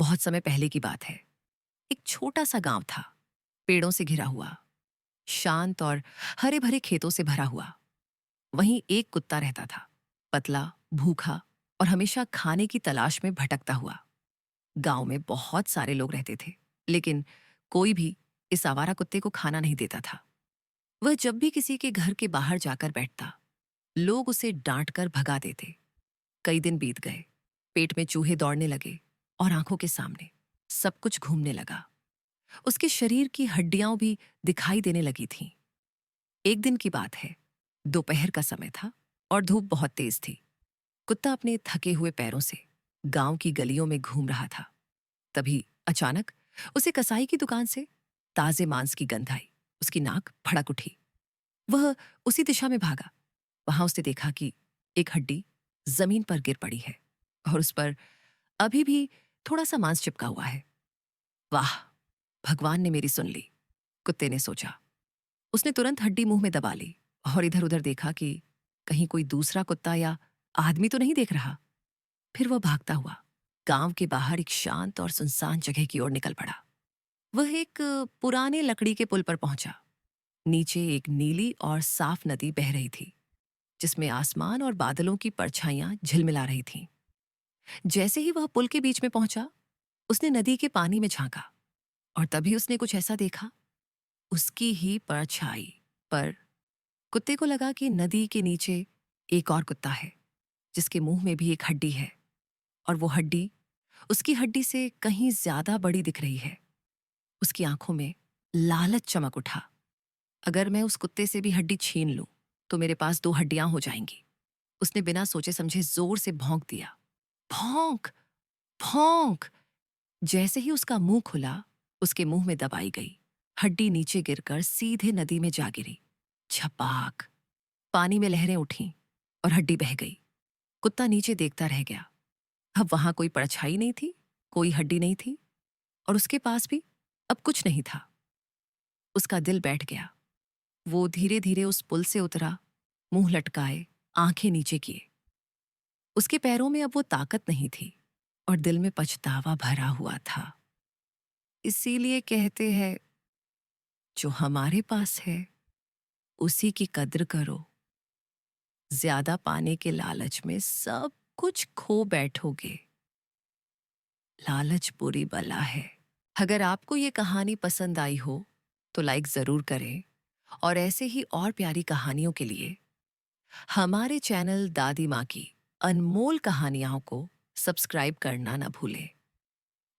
बहुत समय पहले की बात है। एक छोटा सा गांव था, पेड़ों से घिरा हुआ, शांत और हरे भरे खेतों से भरा हुआ। वहीं एक कुत्ता रहता था, पतला, भूखा और हमेशा खाने की तलाश में भटकता हुआ। गांव में बहुत सारे लोग रहते थे, लेकिन कोई भी इस आवारा कुत्ते को खाना नहीं देता था। वह जब भी किसी के घर के बाहर जाकर बैठता, लोग उसे डांट कर भगा देते। कई दिन बीत गए, पेट में चूहे दौड़ने लगे और आंखों के सामने सब कुछ घूमने लगा। उसके शरीर की हड्डियां भी दिखाई देने लगी थीं। एक दिन की बात है, दोपहर का समय था और धूप बहुत तेज थी। कुत्ता अपने थके हुए पैरों से गांव की गलियों में घूम रहा था। तभी अचानक उसे कसाई की दुकान से ताजे मांस की गंध आई। उसकी नाक भड़क उठी। वह उसी दिशा में भागा। वहां उसने देखा कि एक हड्डी जमीन पर गिर पड़ी है और उस पर अभी भी थोड़ा सा मांस चिपका हुआ है। वाह, भगवान ने मेरी सुन ली, कुत्ते ने सोचा। उसने तुरंत हड्डी मुंह में दबा ली और इधर उधर देखा कि कहीं कोई दूसरा कुत्ता या आदमी तो नहीं देख रहा। फिर वह भागता हुआ गांव के बाहर एक शांत और सुनसान जगह की ओर निकल पड़ा। वह एक पुराने लकड़ी के पुल पर पहुंचा। नीचे एक नीली और साफ नदी बह रही थी, जिसमें आसमान और बादलों की परछाइयां झिलमिला रही थीं। जैसे ही वह पुल के बीच में पहुंचा, उसने नदी के पानी में झांका और तभी उसने कुछ ऐसा देखा, उसकी ही परछाई पर। कुत्ते को लगा कि नदी के नीचे एक और कुत्ता है, जिसके मुंह में भी एक हड्डी है और वो हड्डी उसकी हड्डी से कहीं ज्यादा बड़ी दिख रही है। उसकी आंखों में लालच चमक उठा। अगर मैं उस कुत्ते से भी हड्डी छीन लूं, तो मेरे पास दो हड्डियां हो जाएंगी। उसने बिना सोचे समझे जोर से भौंक दिया। भौंक, भौंक। जैसे ही उसका मुंह खुला, उसके मुंह में दबाई गई हड्डी नीचे गिरकर सीधे नदी में जा गिरी। छपाक, पानी में लहरें उठीं और हड्डी बह गई। कुत्ता नीचे देखता रह गया। अब वहां कोई परछाई नहीं थी, कोई हड्डी नहीं थी और उसके पास भी अब कुछ नहीं था। उसका दिल बैठ गया। वो धीरे धीरे उस पुल से उतरा, मुंह लटकाए, आंखें नीचे किए। उसके पैरों में अब वो ताकत नहीं थी और दिल में पछतावा भरा हुआ था। इसीलिए कहते हैं, जो हमारे पास है उसी की कद्र करो। ज्यादा पाने के लालच में सब कुछ खो बैठोगे। लालच बुरी बला है। अगर आपको ये कहानी पसंद आई हो तो लाइक जरूर करें और ऐसे ही और प्यारी कहानियों के लिए हमारे चैनल दादी माँ की अनमोल कहानियों को सब्सक्राइब करना ना भूलें।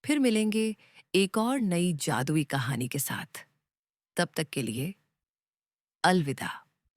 फिर मिलेंगे एक और नई जादुई कहानी के साथ। तब तक के लिए अलविदा।